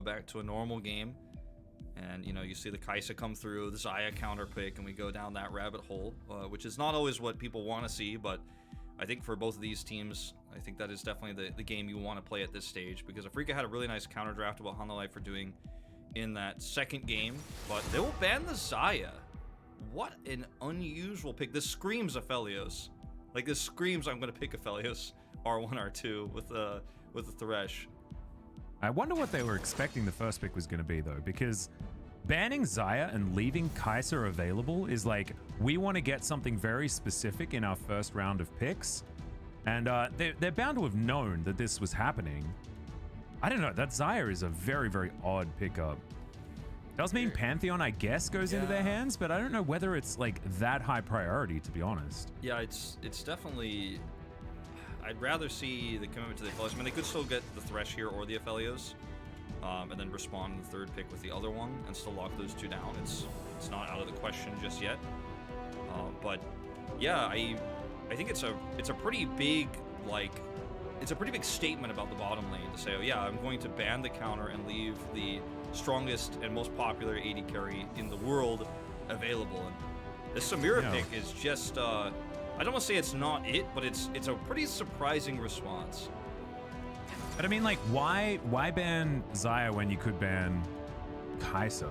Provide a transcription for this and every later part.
back to a normal game. And, you know, you see the Kai'Sa come through, the Xayah counter pick, and we go down that rabbit hole, which is not always what people want to see, but I think for both of these teams, I think that is definitely the game you want to play at this stage, because Afreeca had a really nice counter draft about Hanwha for doing in that second game, but they will ban the Xayah. What an unusual pick. This screams Aphelios. Like, this screams I'm going to pick Aphelios R1, R2 with the Thresh. I wonder what they were expecting the first pick was going to be, though, because banning Xayah and leaving Kai'Sa available is like, we want to get something very specific in our first round of picks, and they're bound to have known that this was happening. I don't know, that Xayah is a very, very odd pickup. Does mean Pantheon, I guess, goes into their hands, but I don't know whether it's like that high priority, to be honest. Yeah, it's definitely... I'd rather see the commitment to the Aphelios. I mean, they could still get the Thresh here or the Aphelios, and then respond in the third pick with the other one and still lock those two down. It's not out of the question just yet. But yeah, I think it's a pretty big, like, it's a pretty big statement about the bottom lane to say, oh yeah, I'm going to ban the counter and leave the strongest and most popular AD carry in the world available. And this Samira pick is just I don't want to say it's not it, but it's a pretty surprising response. But I mean, like, why ban Xayah when you could ban Kai'Sa?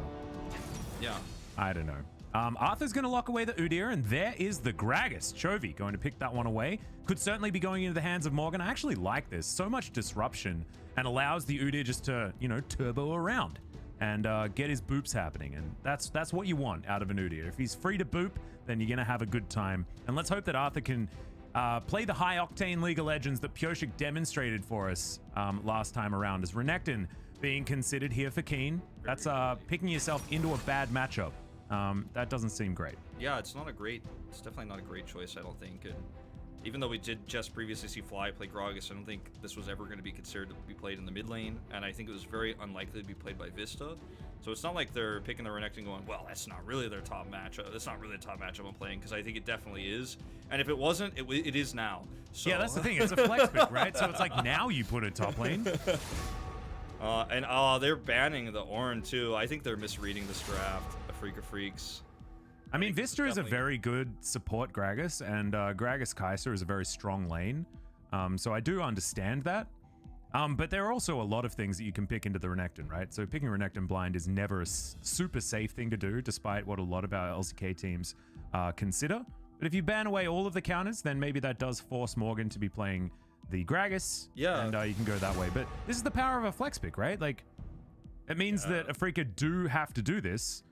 Yeah. I don't know. Arthur's going to lock away the Udyr, and there is the Gragas. Chovy going to pick that one away. Could certainly be going into the hands of Morgan. I actually like this. So much disruption, and allows the Udyr just to, you know, turbo around and get his boops happening. And that's what you want out of an Udyr. If he's free to boop, then you're going to have a good time. And let's hope that Arthur can play the high-octane League of Legends that Pyosik demonstrated for us last time around, as Renekton being considered here for Keen. That's picking yourself into a bad matchup. That doesn't seem great. Yeah, it's definitely not a great choice, I don't think. And even though we did just previously see Fly play Gragas, I don't think this was ever going to be considered to be played in the mid lane, and I think it was very unlikely to be played by Vista. So it's not like they're picking the Renekton going, well, that's not really their top matchup. That's not really the top matchup I'm playing, because I think it definitely is. And if it wasn't, it is now. So. Yeah, that's the thing. It's a flex pick, right? So it's like, now you put it top lane. And they're banning the Ornn too. I think they're misreading this draft. Afreeca Freecs. I mean, Vista is a very good support Gragas, and Gragas Kai'Sa is a very strong lane. So I do understand that. But there are also a lot of things that you can pick into the Renekton, right? So picking Renekton blind is never a super safe thing to do, despite what a lot of our LCK teams consider. But if you ban away all of the counters, then maybe that does force Morgan to be playing the Gragas. Yeah. And you can go that way. But this is the power of a flex pick, right? Like, it means that Afreeca do have to do this,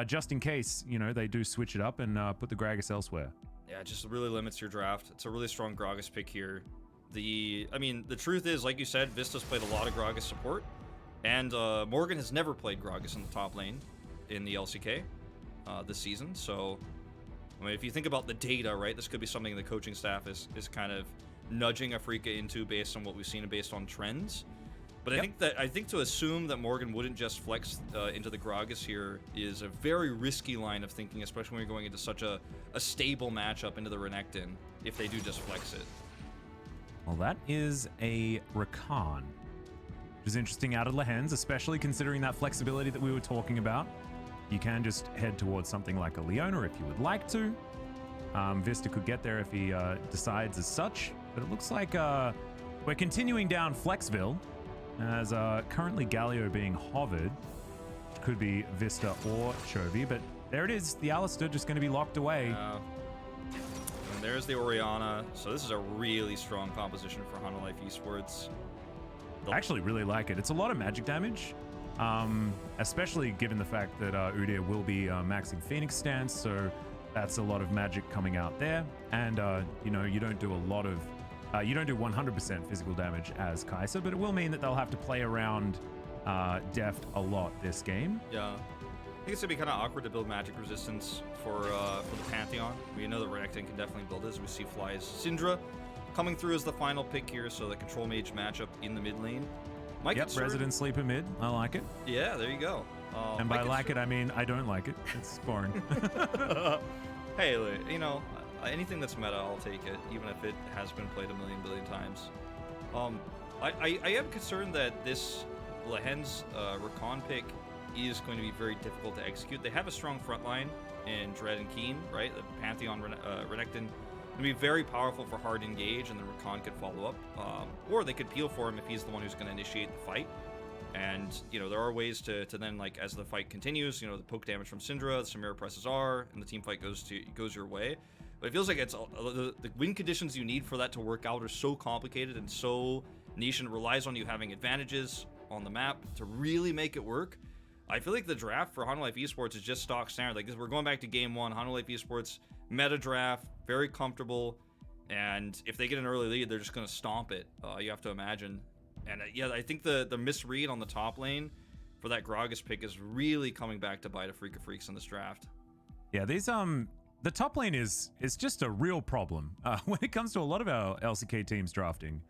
just in case, you know, they do switch it up and put the Gragas elsewhere. Yeah, it just really limits your draft. It's a really strong Gragas pick here. I mean, the truth is, like you said, Vista's played a lot of Gragas support, and Morgan has never played Gragas in the top lane in the LCK this season. So, I mean, if you think about the data, right, this could be something the coaching staff is kind of nudging Afreeca into based on what we've seen and based on trends. But I think to assume that Morgan wouldn't just flex into the Gragas here is a very risky line of thinking, especially when you're going into such a stable matchup into the Renekton, if they do just flex it. Well, that is a Rakan, which is interesting out of Lehens, especially considering that flexibility that we were talking about. You can just head towards something like a Leona if you would like to. Vista could get there if he decides as such, but it looks like we're continuing down Flexville, as currently Galio being hovered, which could be Vista or Chovy, but there it is, the Alistar just going to be locked away. And there's the Orianna, so this is a really strong composition for Hanwha Esports. I actually really like it. It's a lot of magic damage, especially given the fact that Udyr will be maxing Phoenix stance, so that's a lot of magic coming out there. And, you know, you don't do a lot of... you don't do 100% physical damage as Kai'Sa, but it will mean that they'll have to play around Deft a lot this game. Yeah. I think it's going to be kind of awkward to build magic resistance for the Pantheon. We know that Renekton can definitely build this. We see Fly's Syndra coming through as the final pick here, so the control mage matchup in the mid lane. Resident Sleeper mid. I like it. Yeah, there you go. And by like it, I mean I don't like it. It's boring. Hey, you know, anything that's meta, I'll take it, even if it has been played a billion times. I am concerned that this Lehen's Rakan pick is going to be very difficult to execute. They have a strong front line in Dread and Keen, right? The Pantheon, Renekton would be very powerful for hard engage, and then Rakan could follow up. Or they could peel for him if he's the one who's going to initiate the fight. And, you know, there are ways to then, like, as the fight continues, you know, the poke damage from Syndra, the Samira presses R, and the team fight goes your way. But it feels like it's the win conditions you need for that to work out are so complicated and so niche, and relies on you having advantages on the map to really make it work. I feel like the draft for Hanwha Life Esports is just stock standard. Like, we're going back to game one. Hanwha Life Esports meta draft, very comfortable, and if they get an early lead, they're just going to stomp it. You have to imagine. And yeah, I think the misread on the top lane for that Gragas pick is really coming back to bite Afreeca Freecs in this draft. Yeah, these the top lane is just a real problem when it comes to a lot of our LCK teams drafting.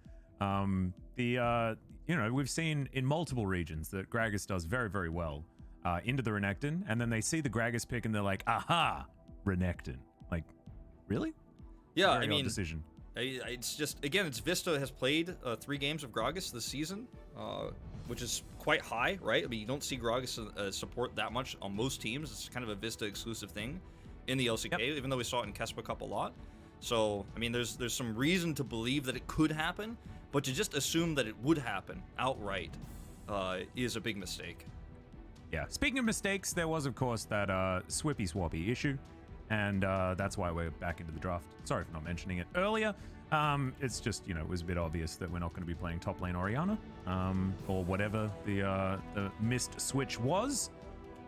You know, we've seen in multiple regions that Gragas does very, very well into the Renekton, and then they see the Gragas pick and they're like, aha, Renekton. Like, really? Yeah, very I mean, decision. It's just, again, it's Vista has played 3 games of Gragas this season, which is quite high, right? I mean, you don't see Gragas support that much on most teams. It's kind of a Vista exclusive thing in the LCK, even though we saw it in Kespa Cup a lot. So, I mean, there's some reason to believe that it could happen, but to just assume that it would happen outright is a big mistake. Yeah. Speaking of mistakes, there was, of course, that Swippy Swappy issue, and that's why we're back into the draft. Sorry for not mentioning it earlier. It's just, you know, it was a bit obvious that we're not going to be playing top lane Orianna, or whatever the missed switch was,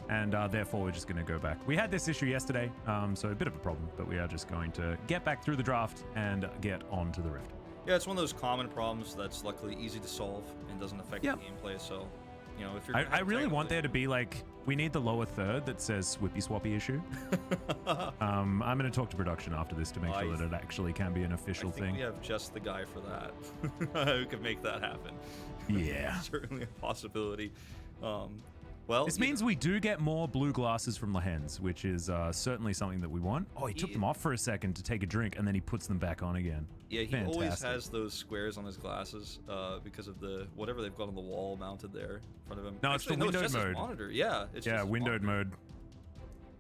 and therefore we're just going to go back. We had this issue yesterday, so a bit of a problem, but we are just going to get back through the draft and get on to the Rift. Yeah, it's one of those common problems that's luckily easy to solve and doesn't affect the gameplay. So, you know, if you're I really want there to be like, we need the lower third that says Swippy Swappy issue. I'm going to talk to production after this to make sure that it actually can be an official thing. We have just the guy for that who can make that happen. Yeah. Certainly a possibility. Well, this means we do get more blue glasses from Lehens, which is certainly something that we want. Oh, he took them off for a second to take a drink, and then he puts them back on again. Yeah, he always has those squares on his glasses because of the whatever they've got on the wall mounted there in front of him. No, actually, it's the windowed mode. Monitor. Yeah, it's just windowed mode.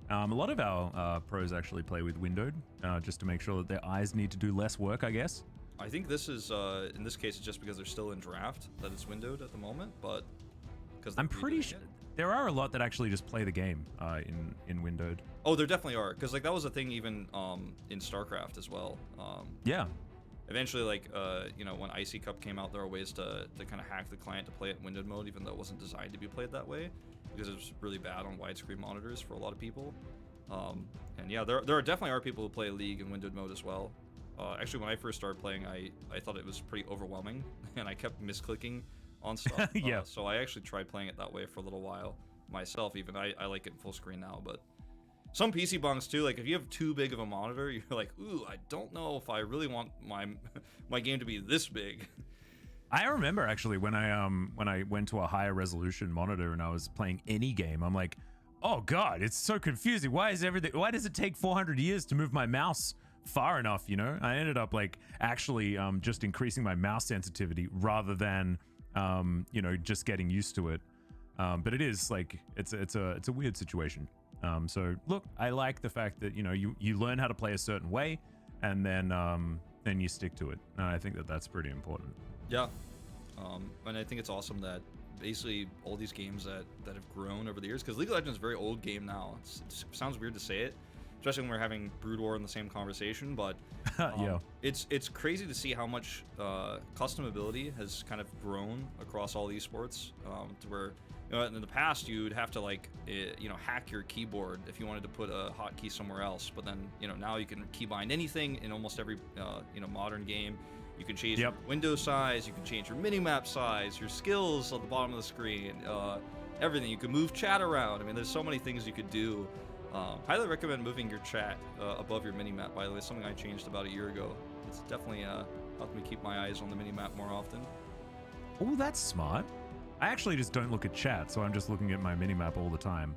A lot of our pros actually play with windowed, just to make sure that their eyes need to do less work, I guess. I think this is in this case it's just because they're still in draft that it's windowed at the moment, but because I'm pretty sure there are a lot that actually just play the game in windowed. Oh, there definitely are, because like that was a thing even in StarCraft as well. Yeah. Eventually, like you know, when Icy Cup came out, there are ways to kind of hack the client to play it in windowed mode, even though it wasn't designed to be played that way, because it was really bad on widescreen monitors for a lot of people. And yeah, there definitely are people who play League in windowed mode as well. Actually, when I first started playing, I thought it was pretty overwhelming, and I kept misclicking on stuff. Yeah. So I actually tried playing it that way for a little while myself. Even I like it in full screen now, but some PC bunks too. Like if you have too big of a monitor, you're like, ooh, I don't know if I really want my game to be this big. I remember actually when I went to a higher resolution monitor and I was playing any game, I'm like, oh god, it's so confusing. Why does it take 400 years to move my mouse far enough? You know, I ended up like actually just increasing my mouse sensitivity rather than you know, just getting used to it. But it is like it's a weird situation. So look, I like the fact that, you know, you learn how to play a certain way, and then you stick to it. And I think that that's pretty important. Yeah, and I think it's awesome that basically all these games that have grown over the years, because League of Legends is a very old game now. It sounds weird to say it, especially when we're having Brood War in the same conversation, but yeah, it's crazy to see how much custom ability has kind of grown across all esports, to where, you know, in the past you'd have to like you know, hack your keyboard if you wanted to put a hotkey somewhere else, but then, you know, now you can keybind anything in almost every you know, modern game. You can change your window size, you can change your minimap size, your skills on the bottom of the screen, everything. You can move chat around. I mean, there's so many things you could do. Highly recommend moving your chat above your minimap, by the way. Something I changed about a year ago. It's definitely helped me keep my eyes on the minimap more often. Oh, that's smart. I actually just don't look at chat, so I'm just looking at my minimap all the time.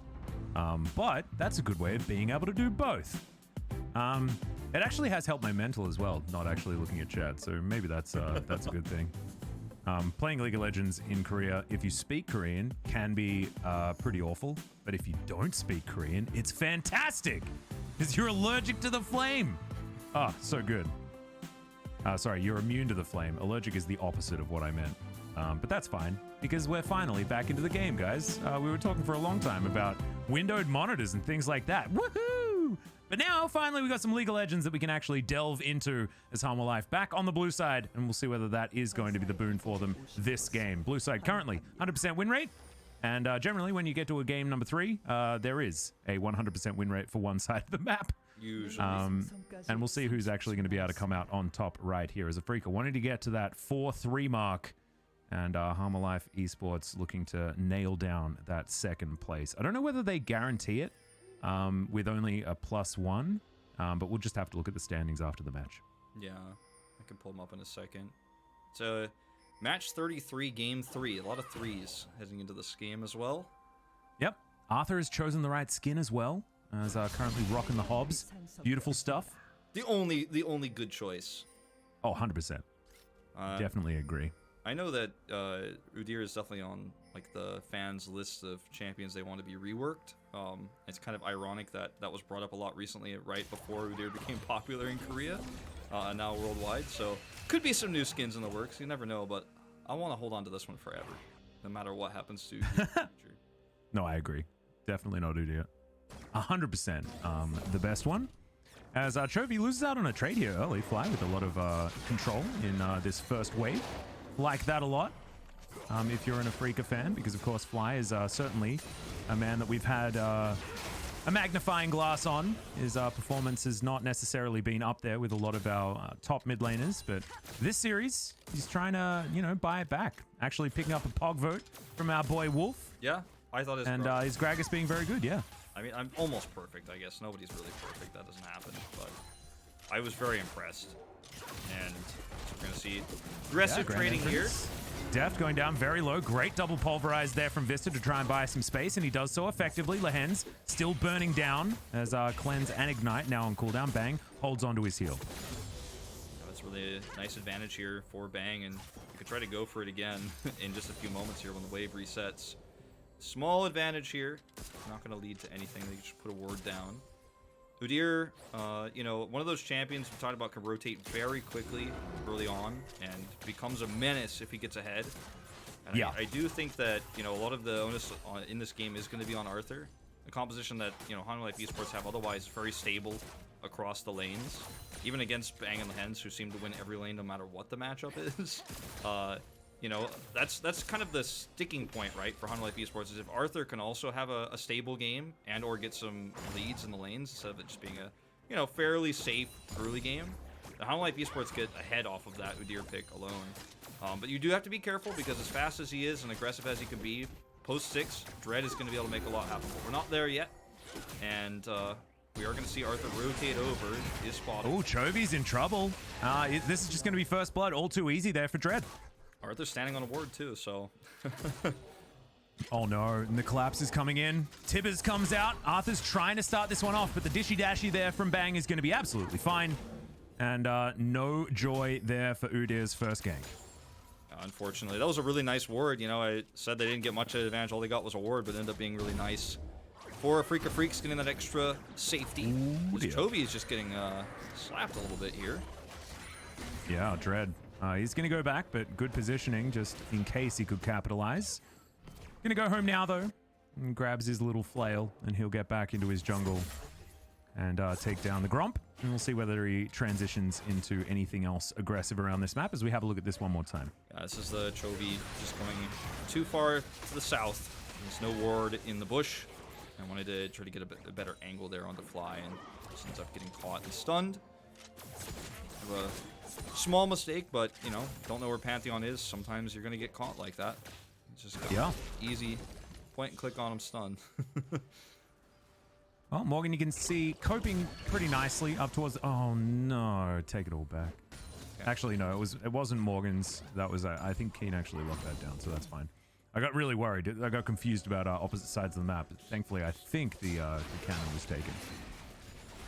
But that's a good way of being able to do both. It actually has helped my mental as well, not actually looking at chat, so maybe that's a good thing. Playing League of Legends in Korea, if you speak Korean, can be pretty awful. But if you don't speak Korean, it's fantastic because you're allergic to the flame. Oh, so good. Sorry, you're immune to the flame. Allergic is the opposite of what I meant. But that's fine because we're finally back into the game, guys. We were talking for a long time about windowed monitors and things like that. Woohoo! But now, finally, we got some League of Legends that we can actually delve into as Hanwha Life back on the blue side, and we'll see whether that is going to be the boon for them this game. Blue side currently 100% win rate, and generally when you get to a game number 3, there is a 100% win rate for one side of the map. Usually. And we'll see who's actually going to be able to come out on top right here as Afreeca wanting to get to that 4-3 mark, and Hanwha Life Esports looking to nail down that second place. I don't know whether they guarantee it with only a +1, but we'll just have to look at the standings after the match. Yeah, I can pull them up in a second. So, match 33, game 3. A lot of threes heading into this game as well. Yep. Arthur has chosen the right skin as well, as currently rocking the Hobbs. Beautiful stuff. The only good choice. Oh, 100%. Definitely agree. I know that Udyr is definitely on like the fans' list of champions they want to be reworked. It's kind of ironic that that was brought up a lot recently, right before Udyr became popular in Korea, and now worldwide. So could be some new skins in the works. You never know, but I want to hold on to this one forever, no matter what happens to Udyr in the future. No, I agree. Definitely not Udyr. 100% the best one. As Chovy loses out on a trade here early, Fly with a lot of control in this first wave. Like that a lot, if you're an Afreeca fan, because of course Fly is certainly a man that we've had a magnifying glass on. His performance has not necessarily been up there with a lot of our top mid laners, but this series, he's trying to, you know, buy it back. Actually picking up a Pog vote from our boy Wolf. Yeah, I thought his his Gragas being very good, yeah. I mean, I'm almost perfect, I guess. Nobody's really perfect. That doesn't happen, but I was very impressed. And we're going to see aggressive trading here. Deft going down very low. Great double pulverize there from Vista to try and buy some space, and he does so effectively. Lehens still burning down as Cleanse and Ignite now on cooldown. Bang holds onto his heal. That's really a nice advantage here for Bang, and you could try to go for it again in just a few moments here when the wave resets. Small advantage here. Not going to lead to anything. They just put a ward down. Udyr, you know, one of those champions we talked about can rotate very quickly early on and becomes a menace if he gets ahead. And yeah. I do think that, you know, a lot of the onus in this game is going to be on Arthur. The composition that, you know, Hanwha Life Esports have otherwise is very stable across the lanes. Even against Bang and Lehens, who seem to win every lane no matter what the matchup is. You know, that's kind of the sticking point, right, for Hanwha Life Esports, is if Arthur can also have a stable game and or get some leads in the lanes instead of it just being a, you know, fairly safe early game, the Hanwha Life Esports get ahead off of that Udyr pick alone. But you do have to be careful because as fast as he is and aggressive as he can be, post 6, Dread is going to be able to make a lot happen. But we're not there yet, and we are going to see Arthur rotate over his spot. Oh, Chovy's in trouble. This is just going to be first blood. All too easy there for Dread. Arthur's standing on a ward too, so... Oh no, and the collapse is coming in. Tibbers comes out. Arthur's trying to start this one off, but the dishy-dashy there from Bang is going to be absolutely fine. And no joy there for Udyr's first gank. Unfortunately, that was a really nice ward. You know, I said they didn't get much advantage. All they got was a ward, but it ended up being really nice. For Afreeca Freecs getting that extra safety. Chovy is just getting slapped a little bit here. Yeah, Dread. He's going to go back, but good positioning just in case he could capitalize. Going to go home now, though, and grabs his little flail, and he'll get back into his jungle and take down the Gromp. And we'll see whether he transitions into anything else aggressive around this map as we have a look at this one more time. This is the Chovy just going too far to the south. There's no ward in the bush. I wanted to try to get a better angle there on the fly, and just ends up getting caught and stunned. Small mistake, but, you know, don't know where Pantheon is. Sometimes you're going to get caught like that. It's just easy point and click on him, stun. Well, Morgan, you can see coping pretty nicely up towards... Oh, no. Take it all back. Okay. Actually, no. It wasn't Morgan's. That was... I think Keen actually locked that down, so that's fine. I got really worried. I got confused about opposite sides of the map. But thankfully, I think the cannon was taken.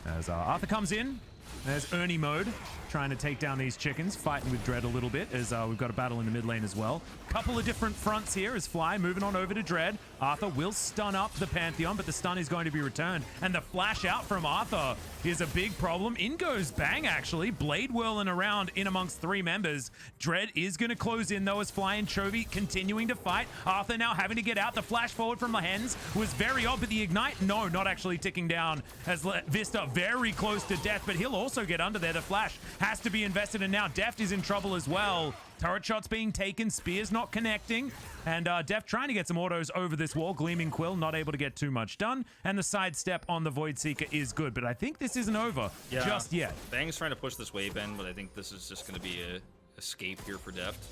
As Arthur comes in, There's Ernie mode, trying to take down these chickens, fighting with Dread a little bit as we've got a battle in the mid lane as well. Couple of different fronts here as Fly moving on over to Dread. Arthur will stun up the Pantheon, but the stun is going to be returned. And the flash out from Arthur is a big problem. In goes Bang, actually. Blade whirling around in amongst 3 members. Dread is going to close in, though, as Fly and Chovy continuing to fight. Arthur now having to get out. The flash forward from Lehens was very odd, but the Ignite, no, not actually ticking down as Vista very close to death, but he'll also get under there. The flash has to be invested, and now Deft is in trouble as well. Turret shots being taken, Spears not connecting, and Deft trying to get some autos over this wall. Gleaming Quill not able to get too much done, and the sidestep on the Void Seeker is good, but I think this isn't over just yet. Bang's trying to push this wave in, but I think this is just going to be a escape here for Deft.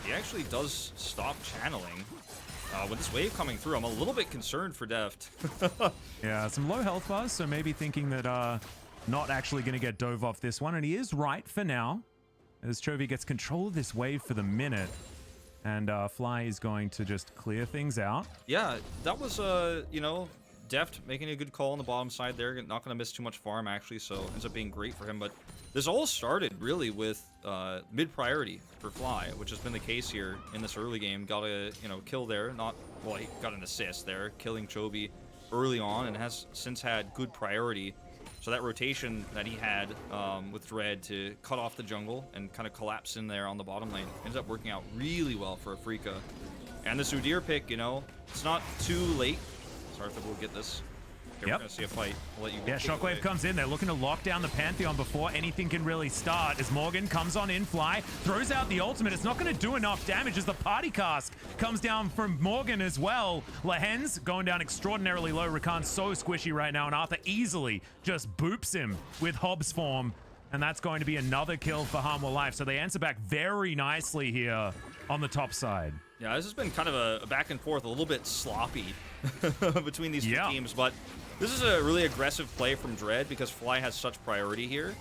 He actually does stop channeling. With this wave coming through, I'm a little bit concerned for Deft. Yeah, some low health bars, so maybe thinking that not actually going to get dove off this one, and he is right for now, as Chovy gets control of this wave for the minute, and Fly is going to just clear things out. Yeah, that was, you know, Deft making a good call on the bottom side there. Not going to miss too much farm, actually, so ends up being great for him. But this all started, really, with mid-priority for Fly, which has been the case here in this early game. Got a, you know, kill there. Well, he got an assist there, killing Chovy early on, and has since had good priority. So that rotation that he had with Dread to cut off the jungle and kind of collapse in there on the bottom lane ends up working out really well for Afreeca. And this Udyr pick, you know, it's not too late. Sorry if we'll get this. Okay, we're going to see a fight. I'll let you Yeah, Shockwave comes in. They're looking to lock down the Pantheon before anything can really start. As Morgan comes on in, Fly throws out the ultimate. It's not going to do enough damage as the party cask comes down from Morgan as well. Lehens going down extraordinarily low. Rakan's so squishy right now, and Arthur easily just boops him with Hobbs form. And that's going to be another kill for Hanwha Life. So they answer back very nicely here on the top side. Yeah, this has been kind of a back and forth, a little bit sloppy between these two teams, but this is a really aggressive play from Dread because Fly has such priority here.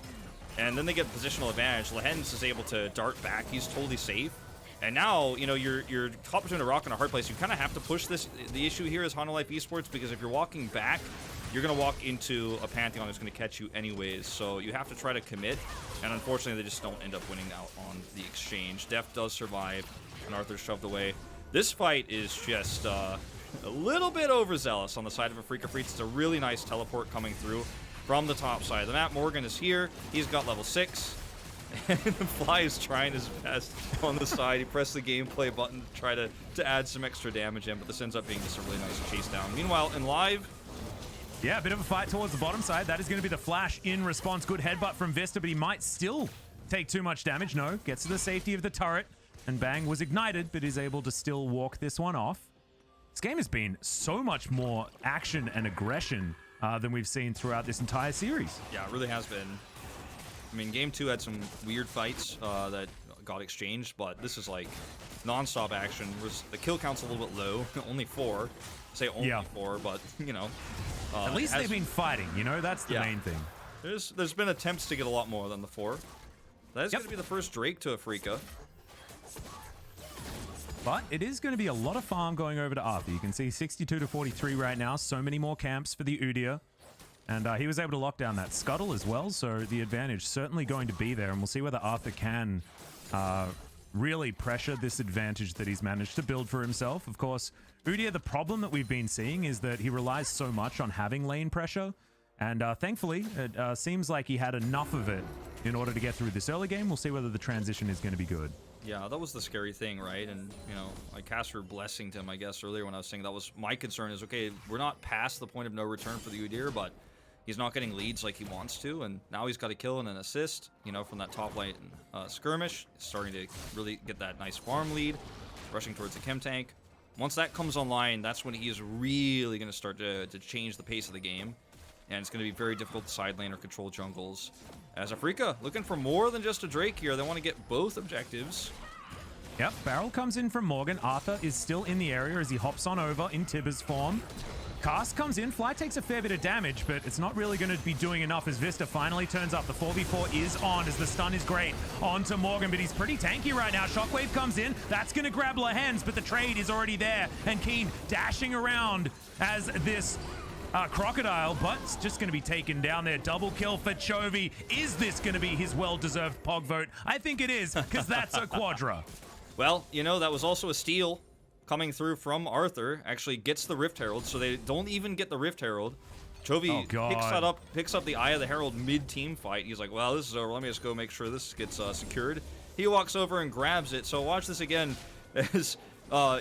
And then they get positional advantage. Lehens is able to dart back. He's totally safe. And now, you know, you're caught between a rock and a hard place. You kind of have to push this. The issue here is Hanwha Life Esports, because if you're walking back, you're going to walk into a Pantheon that's going to catch you anyways. So you have to try to commit. And unfortunately, they just don't end up winning out on the exchange. Deft does survive, and Arthur's shoved away. This fight is just a little bit overzealous on the side of Afreeca Freecs. It's a really nice teleport coming through from the top side of the map. Morgan is here. He's got level 6. And Fly is trying his best on the side. He pressed the gameplay button to try to add some extra damage in, but this ends up being just a really nice chase down. Meanwhile, in live... Yeah, a bit of a fight towards the bottom side. That is going to be the flash in response. Good headbutt from Vista, but he might still take too much damage. No, gets to the safety of the turret. And Bang was ignited, but is able to still walk this one off. This game has been so much more action and aggression than we've seen throughout this entire series. Yeah, it really has been. I mean, Game 2 had some weird fights that got exchanged, but this is like non-stop action. The kill count's a little bit low, only 4. Say only 4, but, you know. At least they've been fighting, you know? That's the main thing. There's been attempts to get a lot more than the 4. That is going to be the first Drake to Afreeca. But it is going to be a lot of farm going over to Arthur. You can see 62 to 43 right now. So many more camps for the Udyr. And he was able to lock down that scuttle as well. So the advantage certainly going to be there. And we'll see whether Arthur can really pressure this advantage that he's managed to build for himself. Of course, Udyr, the problem that we've been seeing is that he relies so much on having lane pressure. And thankfully, it seems like he had enough of it in order to get through this early game. We'll see whether the transition is going to be good. Yeah, that was the scary thing, right? And, you know, I cast for blessing to him, I guess, earlier when I was saying that was my concern is, okay, we're not past the point of no return for the Udyr, but he's not getting leads like he wants to, and now he's got a kill and an assist, you know, from that top lane skirmish. He's starting to really get that nice farm lead, rushing towards the chem tank. Once that comes online, that's when he is really going to start to change the pace of the game, and it's going to be very difficult to side lane or control jungles. As Afreeca looking for more than just a Drake here. They want to get both objectives. Yep, barrel comes in from Morgan. Arthur is still in the area as he hops on over in Tibber's form. Cast comes in. Fly takes a fair bit of damage, but it's not really going to be doing enough as Vista finally turns up. The 4v4 is on as the stun is great onto Morgan, but he's pretty tanky right now. Shockwave comes in. That's going to grab Lehens, but the trade is already there. And Keen dashing around as this Crocodile, but it's just going to be taken down there. Double kill for Chovy. Is this going to be his well-deserved Pog vote? I think it is, because that's a Quadra. Well, you know, that was also a steal coming through from Arthur. Actually gets the Rift Herald, so they don't even get the Rift Herald. Chovy picks up the Eye of the Herald mid-team fight. He's like, well, this is over. Let me just go make sure this gets secured. He walks over and grabs it. So watch this again. As,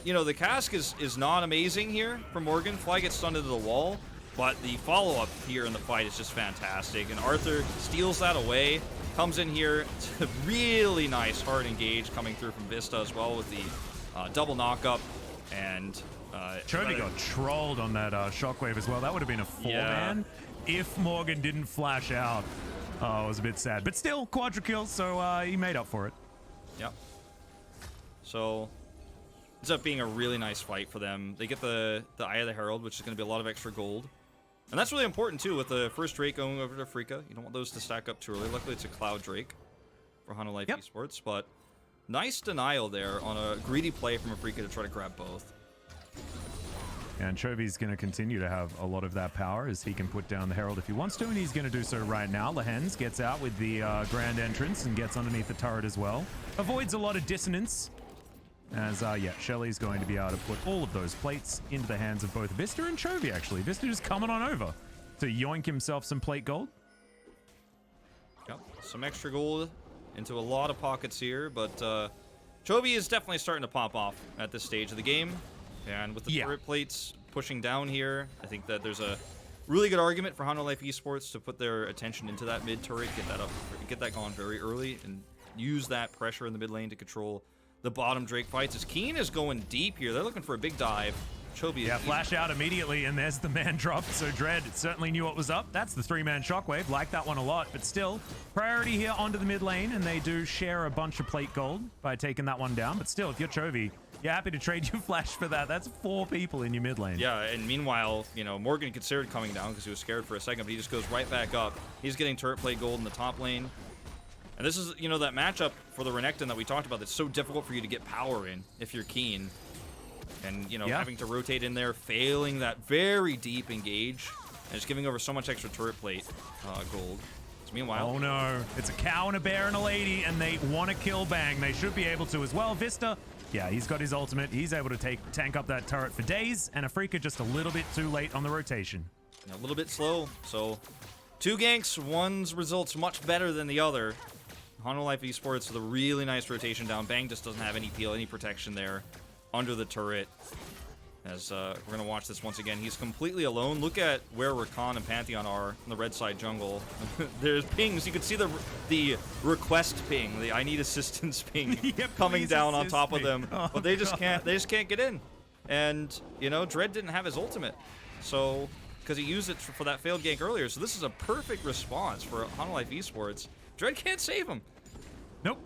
you know, the cask is not amazing here from Morgan. Fly gets stunned into the wall. But the follow-up here in the fight is just fantastic. And Arthur steals that away. Comes in here. It's a really nice hard engage coming through from Vista as well with the double knock-up. And Chovy got trolled on that shockwave as well. That would have been a 4-man if Morgan didn't flash out. Oh, it was a bit sad. But still, Quadra kill, so he made up for it. Yep. So, ends up being a really nice fight for them. They get the Eye of the Herald, which is going to be a lot of extra gold. And that's really important, too, with the first Drake going over to Afreeca. You don't want those to stack up too early. Luckily, it's a Cloud Drake for Hanwha Esports. But nice denial there on a greedy play from Afreeca to try to grab both. And Chovy's going to continue to have a lot of that power as he can put down the Herald if he wants to, and he's going to do so right now. Lehens gets out with the Grand Entrance and gets underneath the turret as well. Avoids a lot of dissonance. As, Shelly's going to be able to put all of those plates into the hands of both Vista and Chovy, actually. Vista just coming on over to yoink himself some plate gold. Yep, some extra gold into a lot of pockets here, but Chovy is definitely starting to pop off at this stage of the game. And with the turret plates pushing down here, I think that there's a really good argument for Hanwha Esports to put their attention into that mid turret, get that going very early, and use that pressure in the mid lane to control the bottom Drake fights. As Keen is going deep here, they're looking for a big dive. Chovy is flash out immediately, and there's the man drop. So Dread certainly knew what was up. That's the 3-man shockwave. Like that one a lot, but still priority here onto the mid lane, and they do share a bunch of plate gold by taking that one down. But still, if you're Chovy, you're happy to trade your flash for that. That's 4 people in your mid lane. Yeah, and meanwhile, you know, Morgan considered coming down because he was scared for a second, but he just goes right back up. He's getting turret plate gold in the top lane. And this is, you know, that matchup for the Renekton that we talked about that's so difficult for you to get power in if you're Keen. And, you know, having to rotate in there, failing that very deep engage, and just giving over so much extra turret plate gold. So meanwhile... Oh no, it's a cow and a bear and a lady, and they want to kill Bang. They should be able to as well. Vista, he's got his ultimate. He's able to tank up that turret for days, and Afreeca just a little bit too late on the rotation. A little bit slow, so 2 ganks, one's results much better than the other. Hanwha Esports with a really nice rotation down. Bang just doesn't have any peel, any protection there under the turret. As we're going to watch this once again. He's completely alone. Look at where Rakan and Pantheon are in the red side jungle. There's pings. You can see the request ping, the I need assistance ping coming down on top of them. But they just can't get in. And, you know, Dread didn't have his ultimate. So, because he used it for that failed gank earlier. So this is a perfect response for Hanwha Esports. Dread can't save him. Nope.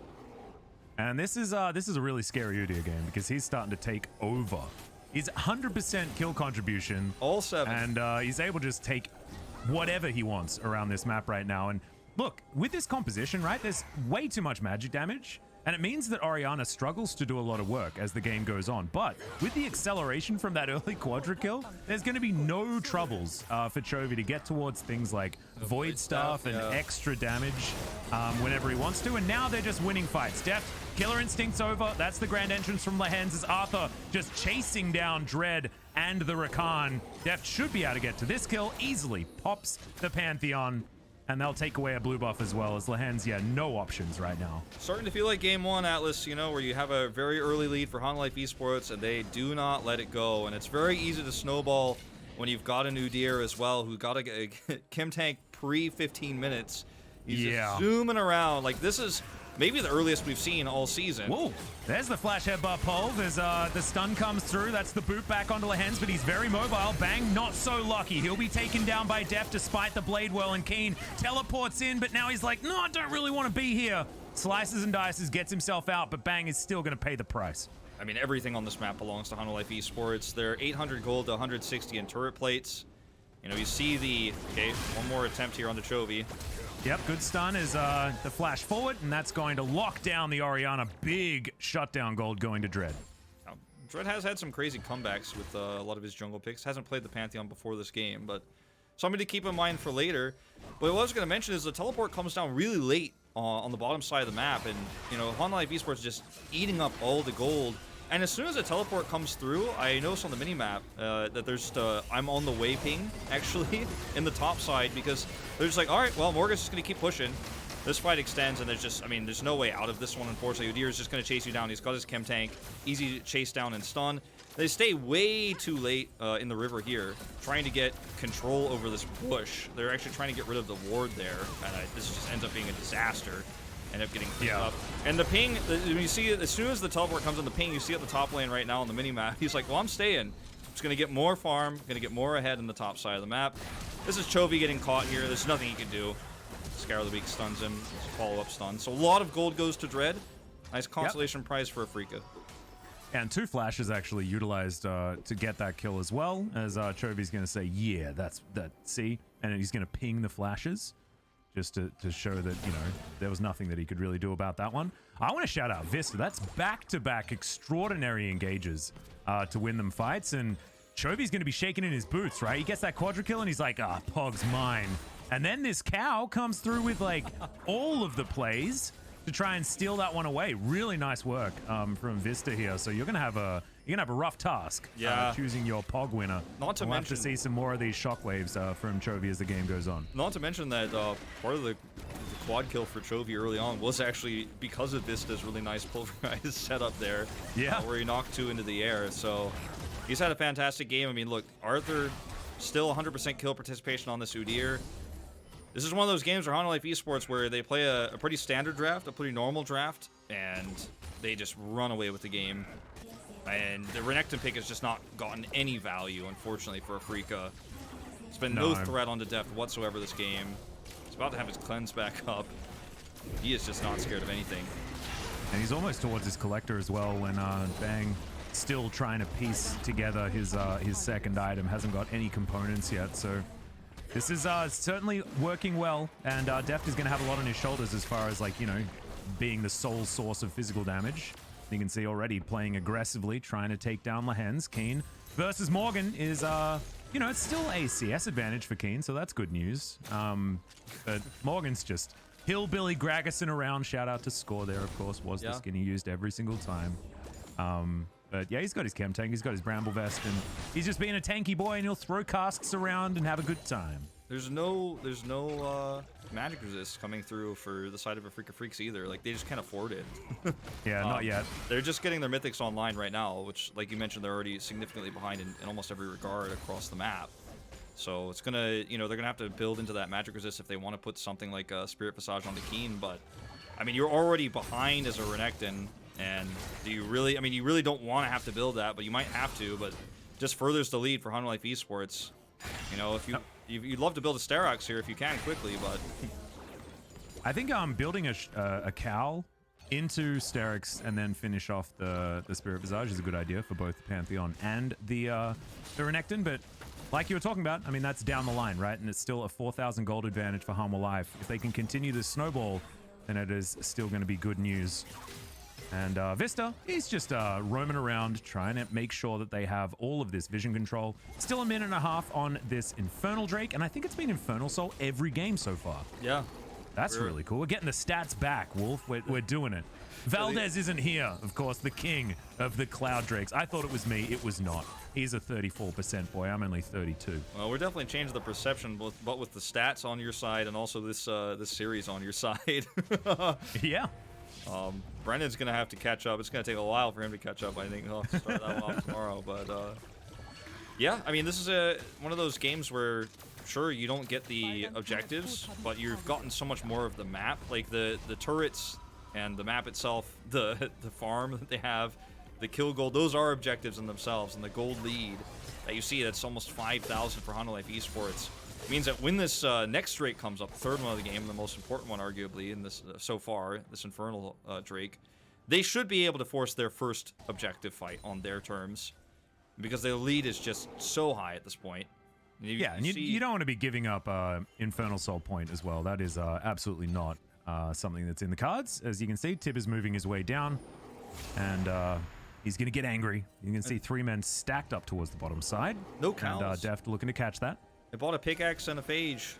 And this is a really scary Udyr game because he's starting to take over. He's 100% kill contribution. All 7. And he's able to just take whatever he wants around this map right now. And look, with this composition, right, there's way too much magic damage. And it means that Orianna struggles to do a lot of work as the game goes on. But with the acceleration from that early Quadra kill, there's going to be no troubles for Chovy to get towards things like Void stuff and extra damage whenever he wants to. And now they're just winning fights. Deft, Killer Instinct's over. That's the Grand Entrance from Lehens as Arthur just chasing down Dread and the Rakan. Deft should be able to get to this kill easily. Pops the Pantheon. And they'll take away a blue buff as well as Lehens, no options right now. Starting to feel like game 1, Atlas, you know, where you have a very early lead for Hanwha Esports and they do not let it go. And it's very easy to snowball when you've got an Udyr as well who got a Kim tank pre-15 minutes. He's just zooming around. Like, this is maybe the earliest we've seen all season. Whoa, there's the flash headbutt pole. There's the stun comes through. That's the boot back onto Lehens, but he's very mobile. Bang, not so lucky. He'll be taken down by Deft despite the blade well, and Keen teleports in, but now he's like, no, I don't really want to be here. Slices and dices, gets himself out, but Bang is still going to pay the price. I mean, everything on this map belongs to Hanwha Esports. They're 800 gold to 160 in turret plates. You know, you see the... Okay, one more attempt here on the Chovy. Yep, good stun is the flash forward, and that's going to lock down the Orianna. Big shutdown gold going to Dread. Dread has had some crazy comebacks with a lot of his jungle picks. Hasn't played the Pantheon before this game, but something to keep in mind for later. But what I was going to mention is the teleport comes down really late on the bottom side of the map, and you know, Hanwha Esports is just eating up all the gold. And as soon as a teleport comes through, I noticed on the minimap that there's I'm on the way ping, actually, in the top side, because they're just like, all right, well, Morgan's just going to keep pushing. This fight extends, and there's just, I mean, there's no way out of this one, unfortunately. Udyr is just going to chase you down. He's got his chem tank. Easy to chase down and stun. They stay way too late in the river here, trying to get control over this bush. They're actually trying to get rid of the ward there, and this just ends up being a disaster. End up getting cleaned up. And the ping, when you see it, as soon as the teleport comes on the ping, you see at the top lane right now on the minimap, he's like, well, I'm staying. I'm just going to get more farm, going to get more ahead in the top side of the map. This is Chovy getting caught here. There's nothing he can do. Scar of the Week stuns him. Follow-up stun. So a lot of gold goes to Dread. Nice consolation prize for Afreeca. And 2 flashes actually utilized to get that kill as well, as Chovy's going to say, yeah, that's that. See? And he's going to ping the flashes. Just to show that, you know, there was nothing that he could really do about that one. I want to shout out Vista. That's back-to-back extraordinary engages to win them fights. And Chovy's going to be shaking in his boots, right? He gets that quadra kill and he's like, ah, Pog's mine. And then this cow comes through with, like, all of the plays to try and steal that one away. Really nice work from Vista here. So you're going to have a rough task choosing your Pog winner. Not to we'll mention, have to see some more of these shockwaves from Chovy as the game goes on. Not to mention that part of the quad kill for Chovy early on was actually because of Vista's really nice pulverized setup there. Where he knocked 2 into the air. So he's had a fantastic game. I mean, look, Arthur still 100% kill participation on this Udyr. This is one of those games where Hanwha Esports where they play a pretty standard draft, a pretty normal draft, and they just run away with the game. And the Renekton pick has just not gotten any value, unfortunately, for Afreeca. It's been no threat onto depth whatsoever this game. He's about to have his cleanse back up. He is just not scared of anything. And he's almost towards his collector as well when Bang still trying to piece together his second item. Hasn't got any components yet, so this is certainly working well. And Deft is going to have a lot on his shoulders as far as, like, you know, being the sole source of physical damage. You can see already playing aggressively, trying to take down Lehens. Keen versus Morgan is, you know, it's still a CS advantage for Keen, so that's good news. But Morgan's just hillbilly Gragasson around. Shout out to Score there, of course, was the skin he used every single time. But yeah, he's got his chem tank, he's got his bramble vest, and he's just being a tanky boy, and he'll throw casks around and have a good time. There's no magic resist coming through for the side of Afreeca Freecs either. Like, they just can't afford it. Yeah, not yet. They're just getting their mythics online right now, which, like you mentioned, they're already significantly behind in almost every regard across the map. So it's gonna, you know, they're gonna have to build into that magic resist if they want to put something like a Spirit Visage onto Keen. But I mean, you're already behind as a Renekton, and do you really? I mean, you really don't want to have to build that, but you might have to. But just furthers the lead for Hanwha Esports. You know, if you'd love to build a Sterox here if you can quickly, but I think building a cow into Sterox and then finish off the Spirit Visage is a good idea for both the Pantheon and the Renekton. But like you were talking about, I mean, that's down the line, right? And it's still a 4,000 gold advantage for Hanwha Life. If they can continue this snowball, then it is still going to be good news. And Vista, he's just roaming around trying to make sure that they have all of this vision control. Still a minute and a half on this Infernal Drake, and I think it's been Infernal Soul every game so far. Yeah. That's really cool. We're getting the stats back, Wolf. We're doing it. Valdez isn't here, of course, the king of the Cloud Drakes. I thought it was me. It was not. He's a 34% boy. I'm only 32. Well, we're definitely changing the perception, but with the stats on your side and also this series on your side. Yeah. Brendan's going to have to catch up. It's going to take a while for him to catch up, I think. He'll have to start that one off tomorrow. But, yeah, I mean, this is one of those games where, sure, you don't get the objectives, but you've gotten so much more of the map. Like, the turrets and the map itself, the farm that they have, the kill gold, those are objectives in themselves. And the gold lead that you see, that's almost 5,000 for Hanwha Esports. Means that when this next Drake comes up, the third one of the game, the most important one arguably in this so far, this Infernal Drake, they should be able to force their first objective fight on their terms, because their lead is just so high at this point. And you don't want to be giving up Infernal Soul point as well. That is absolutely not something that's in the cards. As you can see, Tib is moving his way down, and He's going to get angry. You can see 3 men stacked up towards the bottom side. No cows. And Deft looking to catch that. They bought a pickaxe and a phage.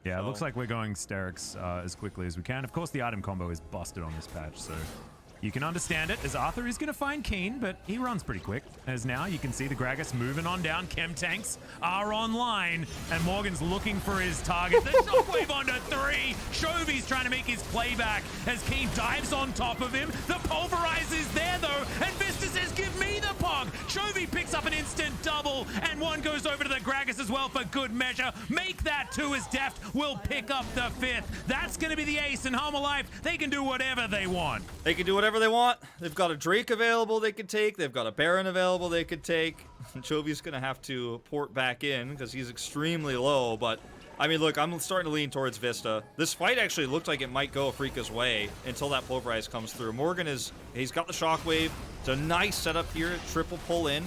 Yeah, so. It looks like we're going Sterix as quickly as we can. Of course, the item combo is busted on this patch, so you can understand it, as Arthur is going to find Keen, but he runs pretty quick. As now you can see the Gragas moving on down. Chem tanks are online, and Morgan's looking for his target. The shockwave onto 3. Chovy's trying to make his playback as Keen dives on top of him. The pulverize is there, though, and Vista says, give me the pog. Chovy picks up an instant double, and 1 goes over to the Gragas as well for good measure. Make that 2 as Deft will pick up the 5th. That's going to be the ace, and Hanwha Life, they can do whatever they want. They can do whatever they want. They've got a Drake available they could take. They've got a Baron available they could take. Chovy's going to have to port back in because he's extremely low. But, I mean, look, I'm starting to lean towards Vista. This fight actually looked like it might go Afreeca's way until that Pulverize comes through. Morgan he's got the Shockwave. It's a nice setup here. Triple pull in.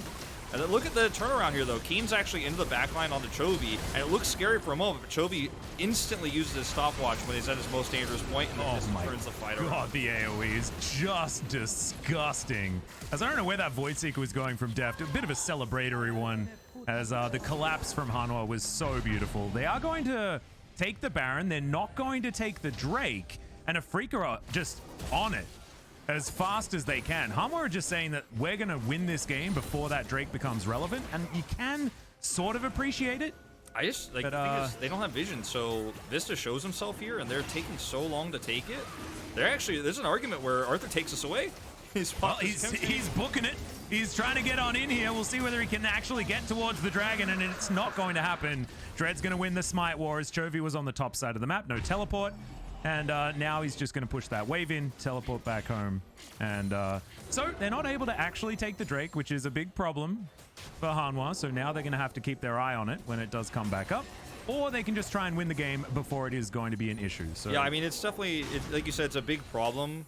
And then look at the turnaround here, though. Keen's actually into the backline onto Chovy, and it looks scary for a moment, but Chovy instantly uses his stopwatch when he's at his most dangerous point, and then just turns the fight around. God, the AoE is just disgusting. As I don't know where that Void Seeker was going from Deft. A bit of a celebratory one, as the collapse from Hanwha was so beautiful. They are going to take the Baron. They're not going to take the Drake, and Afreeca are just on it as fast as they can. Hanwha are just saying that we're going to win this game before that Drake becomes relevant, and you can sort of appreciate it. I just, like, the thing is, they don't have vision, so Vista shows himself here, and they're taking so long to take it. There's an argument where Arthur takes us away. He's booking it. He's trying to get on in here. We'll see whether he can actually get towards the dragon, and it's not going to happen. Dread's going to win the Smite War, as Chovy was on the top side of the map. No teleport. And now he's just going to push that wave in, teleport back home. And so they're not able to actually take the Drake, which is a big problem for Hanwha. So now they're going to have to keep their eye on it when it does come back up. Or they can just try and win the game before it is going to be an issue. So yeah, I mean, it's definitely, like you said, it's a big problem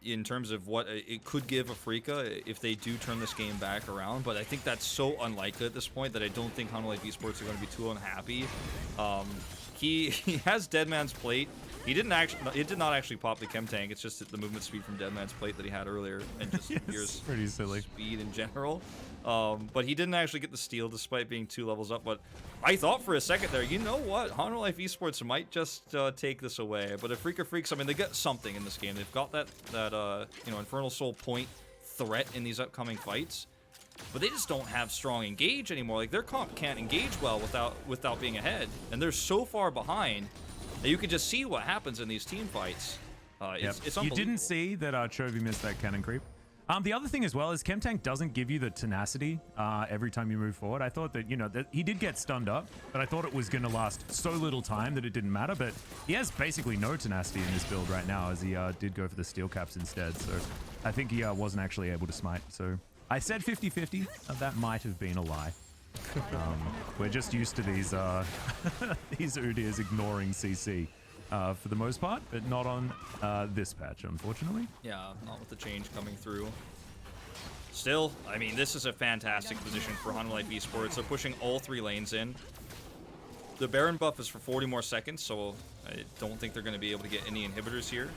in terms of what it could give Afreeca if they do turn this game back around. But I think that's so unlikely at this point that I don't think Hanwha Life Esports are going to be too unhappy. He has Deadman's Plate. It did not actually pop the Chem Tank. It's just the movement speed from Deadman's Plate that he had earlier, and just yes, pretty silly speed in general. But he didn't actually get the steal despite being 2 levels up. But I thought for a second there, you know what? Hanwha Life Esports might just take this away. But Afreeca Freecs, I mean, they got something in this game. They've got that Infernal Soul point threat in these upcoming fights. But they just don't have strong engage anymore. Like, their comp can't engage well without being ahead. And they're so far behind that you can just see what happens in these team fights. It's unbelievable. You didn't see that Chovy missed that cannon creep. The other thing as well is Chem Tank doesn't give you the tenacity every time you move forward. I thought that, that he did get stunned up, but I thought it was going to last so little time that it didn't matter. But he has basically no tenacity in this build right now, as he did go for the steel caps instead. So I think he wasn't actually able to smite. So I said 50-50. That might have been a lie. We're just used to these these Udyrs ignoring CC for the most part, but not on this patch, unfortunately. Yeah, not with the change coming through. Still, I mean, this is a fantastic position for Hanwha Life Esports. They're pushing all 3 lanes in. The Baron buff is for 40 more seconds, so I don't think they're going to be able to get any inhibitors here.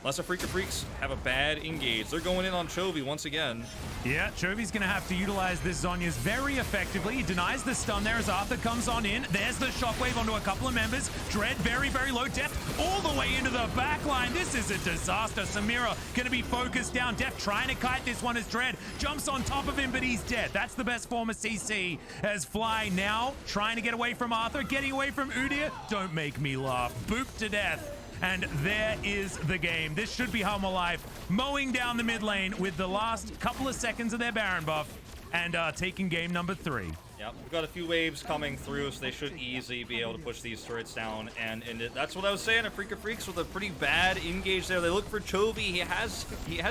Unless Afreeca Freecs have a bad engage. They're going in on Chovy once again. Yeah, Chovy's going to have to utilize this Zhonya's very effectively. He denies the stun there as Arthur comes on in. There's the shockwave onto a couple of members. Dread very, very low. Deft all the way into the back line. This is a disaster. Samira going to be focused down. Deft trying to kite this one as Dread jumps on top of him, but he's dead. That's the best form of CC as Fly now trying to get away from Arthur, getting away from Udyr. Don't make me laugh. Boop to death. And there is the game. This should be Hanwha Life mowing down the mid lane with the last couple of seconds of their Baron buff and taking game number 3. Yep, we've got a few waves coming through, so they should easily be able to push these turrets down. And that's what I was saying. Afreeca Freecs with a pretty bad engage there. They look for Chovy. He has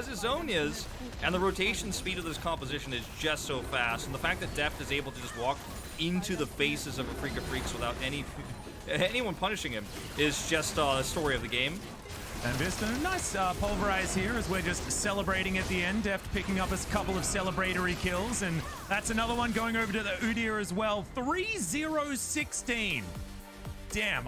his Zhonya's, and the rotation speed of this composition is just so fast. And the fact that Deft is able to just walk into the faces of Afreeca Freecs without anyone punishing him is just the story of the game. And Vista, nice pulverize here as we're just celebrating at the end. Deft picking up a couple of celebratory kills, and that's another one going over to the Udyr as well. 3-0-16. Damn.